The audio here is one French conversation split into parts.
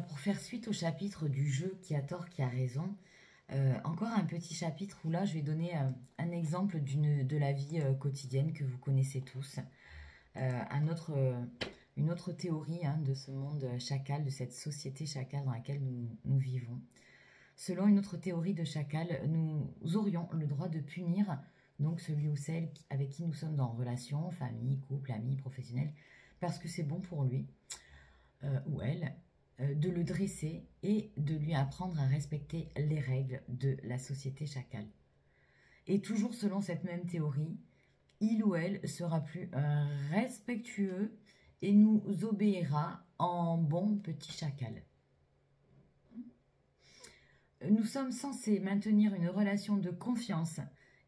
Alors, pour faire suite au chapitre du jeu qui a tort, qui a raison, encore un petit chapitre où là, je vais donner un exemple de la vie quotidienne que vous connaissez tous. Une autre théorie de ce monde chacal, de cette société chacale dans laquelle nous vivons. Selon une autre théorie de chacal, nous aurions le droit de punir donc celui ou celle avec qui nous sommes en relation, famille, couple, amis, professionnel, parce que c'est bon pour lui ou elle, de le dresser et de lui apprendre à respecter les règles de la société chacale. Et toujours selon cette même théorie, il ou elle sera plus respectueux et nous obéira en bon petit chacal. Nous sommes censés maintenir une relation de confiance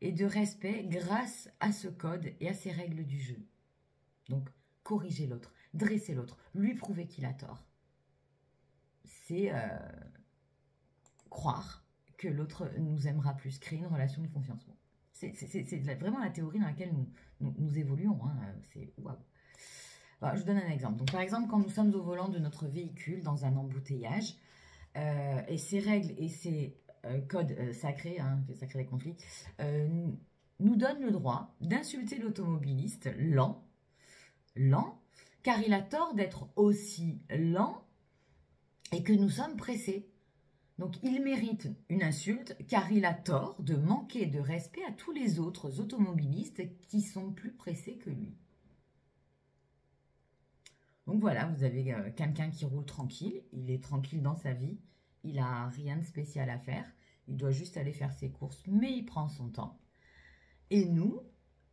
et de respect grâce à ce code et à ces règles du jeu. Donc, corriger l'autre, dresser l'autre, lui prouver qu'il a tort. C'est croire que l'autre nous aimera plus, créer une relation de confiance. Bon, c'est vraiment la théorie dans laquelle nous évoluons. C'est waouh. Alors, je vous donne un exemple. Donc, par exemple, quand nous sommes au volant de notre véhicule dans un embouteillage, et ces règles et ces codes sacrés, ça crée des conflits, nous donnent le droit d'insulter l'automobiliste lent, car il a tort d'être aussi lent et que nous sommes pressés. Donc, il mérite une insulte car il a tort de manquer de respect à tous les autres automobilistes qui sont plus pressés que lui. Donc voilà, vous avez quelqu'un qui roule tranquille, il est tranquille dans sa vie, il n'a rien de spécial à faire, il doit juste aller faire ses courses, mais il prend son temps. Et nous,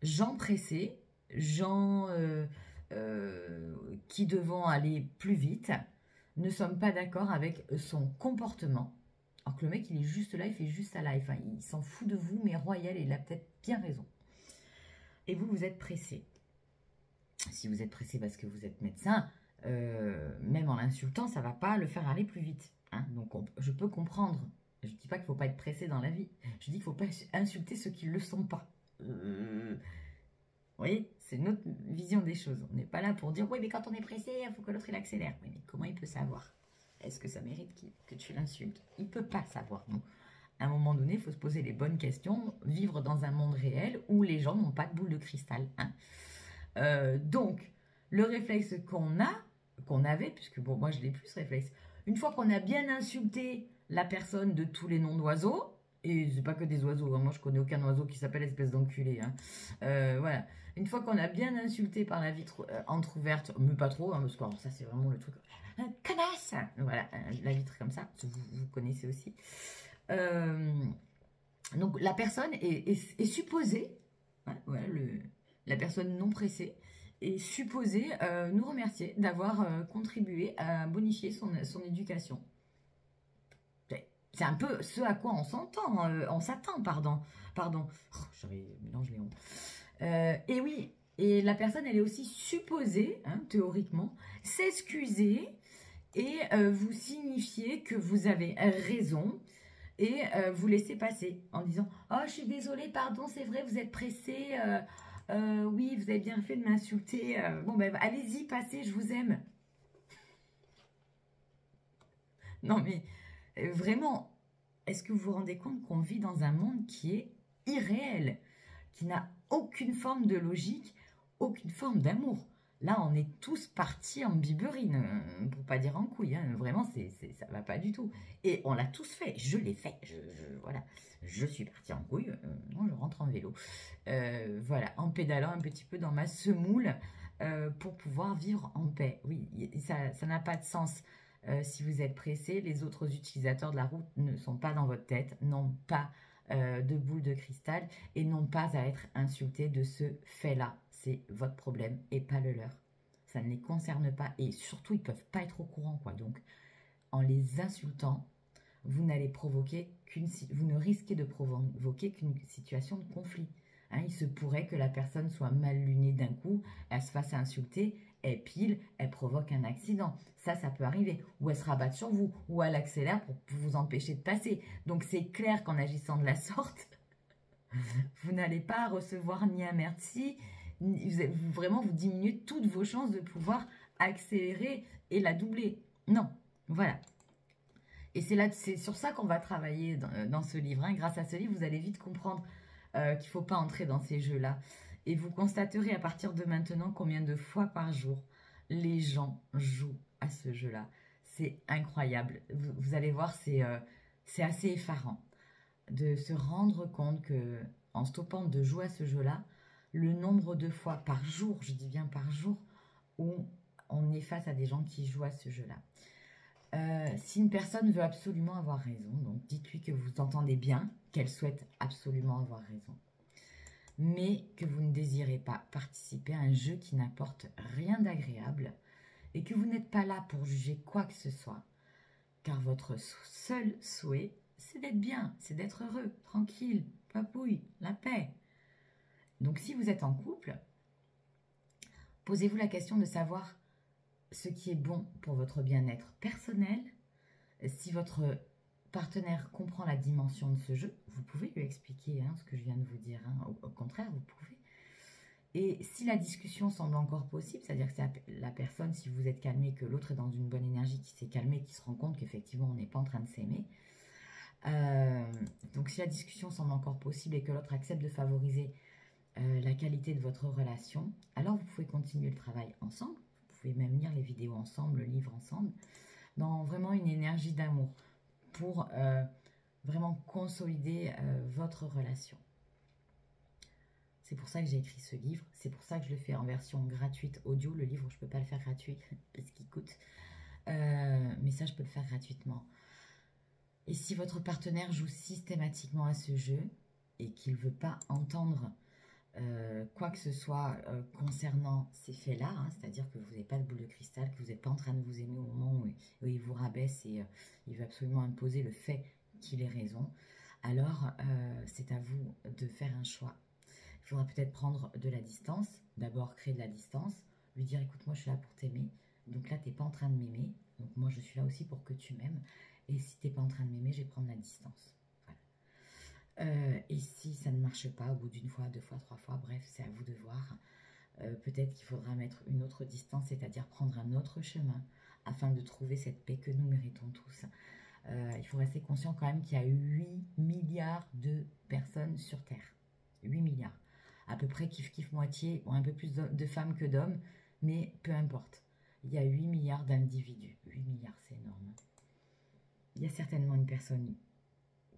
gens pressés, gens qui devons aller plus vite, ne sommes pas d'accord avec son comportement. Alors que le mec, il est juste là, il fait juste sa life, il s'en fout de vous, mais royal, et il a peut-être bien raison. Et vous, vous êtes pressé. Si vous êtes pressé parce que vous êtes médecin, même en l'insultant, ça ne va pas le faire aller plus vite. Donc, je peux comprendre. Je ne dis pas qu'il ne faut pas être pressé dans la vie. Je dis qu'il ne faut pas insulter ceux qui ne le sont pas. Vous voyez, c'est une autre vision des choses. On n'est pas là pour dire, oui, mais quand on est pressé, il faut que l'autre il accélère. Oui, mais comment il peut savoir? Est-ce que ça mérite que tu l'insultes? Il ne peut pas savoir. Donc, à un moment donné, il faut se poser les bonnes questions, vivre dans un monde réel où les gens n'ont pas de boule de cristal. Donc, le réflexe qu'on avait, puisque bon, moi je l'ai plus ce réflexe, une fois qu'on a bien insulté la personne de tous les noms d'oiseaux, et c'est pas que des oiseaux, moi je connais aucun oiseau qui s'appelle espèce d'enculé, voilà, une fois qu'on a bien insulté par la vitre entrouverte, mais pas trop, parce que alors, ça c'est vraiment le truc, connasse, voilà, la vitre comme ça, vous connaissez aussi. Donc la personne est supposée, voilà, la personne non pressée est supposée nous remercier d'avoir contribué à bonifier son éducation. C'est un peu ce à quoi on s'attend, pardon. Oh, j'avais mélangé les ondes. Et oui, et la personne, elle est aussi supposée, théoriquement, s'excuser et vous signifier que vous avez raison et vous laisser passer en disant « Oh, je suis désolée, pardon, c'est vrai, vous êtes pressée, oui, vous avez bien fait de m'insulter. Bon, ben, allez-y, passez, je vous aime. » Non, mais vraiment, est-ce que vous vous rendez compte qu'on vit dans un monde qui est irréel, qui n'a aucune forme de logique, aucune forme d'amour? Là, on est tous partis en biberine, pour pas dire en couille. Vraiment, ça va pas du tout. Et on l'a tous fait. Je l'ai fait. Voilà. Je suis partie en couille. Non, je rentre en vélo. Voilà, en pédalant un petit peu dans ma semoule pour pouvoir vivre en paix. Oui, ça n'a pas de sens. Si vous êtes pressé, les autres utilisateurs de la route ne sont pas dans votre tête, n'ont pas de boule de cristal et n'ont pas à être insultés de ce fait-là. C'est votre problème et pas le leur. Ça ne les concerne pas et surtout, ils ne peuvent pas être au courant, quoi. Donc, en les insultant, vous n'allez provoquer vous ne risquez de provoquer qu'une situation de conflit. Il se pourrait que la personne soit mal lunée d'un coup, elle se fasse insulter, elle pile, elle provoque un accident. Ça peut arriver. Ou elle se rabatte sur vous, ou elle accélère pour vous empêcher de passer. Donc, c'est clair qu'en agissant de la sorte, vous n'allez pas recevoir ni un merci, vraiment vous diminuez toutes vos chances de pouvoir accélérer et la doubler. Non, Voilà. Et c'est sur ça qu'on va travailler dans ce livre. Hein. Grâce à ce livre, vous allez vite comprendre qu'il ne faut pas entrer dans ces jeux-là. Et vous constaterez à partir de maintenant combien de fois par jour les gens jouent à ce jeu-là. C'est incroyable. Vous allez voir, c'est assez effarant de se rendre compte que en stoppant de jouer à ce jeu-là, le nombre de fois par jour, je dis bien par jour, où on est face à des gens qui jouent à ce jeu-là. Si une personne veut absolument avoir raison, donc dites-lui que vous entendez bien, qu'elle souhaite absolument avoir raison, mais que vous ne désirez pas participer à un jeu qui n'apporte rien d'agréable et que vous n'êtes pas là pour juger quoi que ce soit, car votre seul souhait, c'est d'être bien, c'est d'être heureux, tranquille, papouille, la paix. Donc si vous êtes en couple, posez-vous la question de savoir ce qui est bon pour votre bien-être personnel. Si votre partenaire comprend la dimension de ce jeu, vous pouvez lui expliquer ce que je viens de vous dire. Au contraire, vous pouvez. Et si la discussion semble encore possible, c'est-à-dire que la personne, si vous êtes calmé, que l'autre est dans une bonne énergie, qui s'est calmé, qui se rend compte qu'effectivement on n'est pas en train de s'aimer. Donc si la discussion semble encore possible et que l'autre accepte de favoriser la qualité de votre relation, alors vous pouvez continuer le travail ensemble. Vous pouvez même lire les vidéos ensemble, le livre ensemble, dans vraiment une énergie d'amour pour vraiment consolider votre relation. C'est pour ça que j'ai écrit ce livre, c'est pour ça que je le fais en version gratuite audio. Le livre, je ne peux pas le faire gratuit parce qu'il coûte, mais ça, je peux le faire gratuitement. Et si votre partenaire joue systématiquement à ce jeu et qu'il ne veut pas entendre quoi que ce soit concernant ces faits-là, c'est-à-dire que vous n'avez pas de boule de cristal, que vous n'êtes pas en train de vous aimer au moment où il vous rabaisse et il veut absolument imposer le fait qu'il ait raison, alors c'est à vous de faire un choix. Il faudra peut-être prendre de la distance, d'abord créer de la distance, lui dire écoute, moi je suis là pour t'aimer, donc là tu n'es pas en train de m'aimer, donc moi je suis là aussi pour que tu m'aimes, et si tu n'es pas en train de m'aimer, je vais prendre la distance. Et si ça ne marche pas au bout d'une fois, 2 fois, 3 fois, bref, c'est à vous de voir. Peut-être qu'il faudra mettre une autre distance, c'est-à-dire prendre un autre chemin afin de trouver cette paix que nous méritons tous. Il faut rester conscient quand même qu'il y a 8 milliards de personnes sur Terre. 8 milliards. À peu près kiff-kiff moitié, bon, un peu plus de femmes que d'hommes, mais peu importe. Il y a 8 milliards d'individus. 8 milliards, c'est énorme. Il y a certainement une personne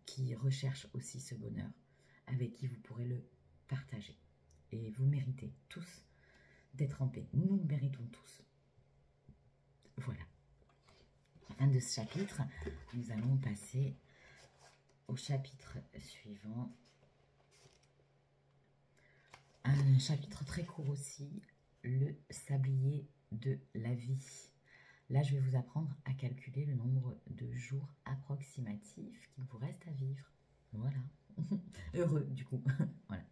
qui recherche aussi ce bonheur, avec qui vous pourrez le partager. Et vous méritez tous d'être en paix. Nous méritons tous. Voilà. Fin de ce chapitre. Nous allons passer au chapitre suivant. Un chapitre très court aussi, le sablier de la vie. Là, je vais vous apprendre à calculer le nombre de jours approximatifs qu'il vous reste à vivre. Voilà. Heureux, du coup. Voilà.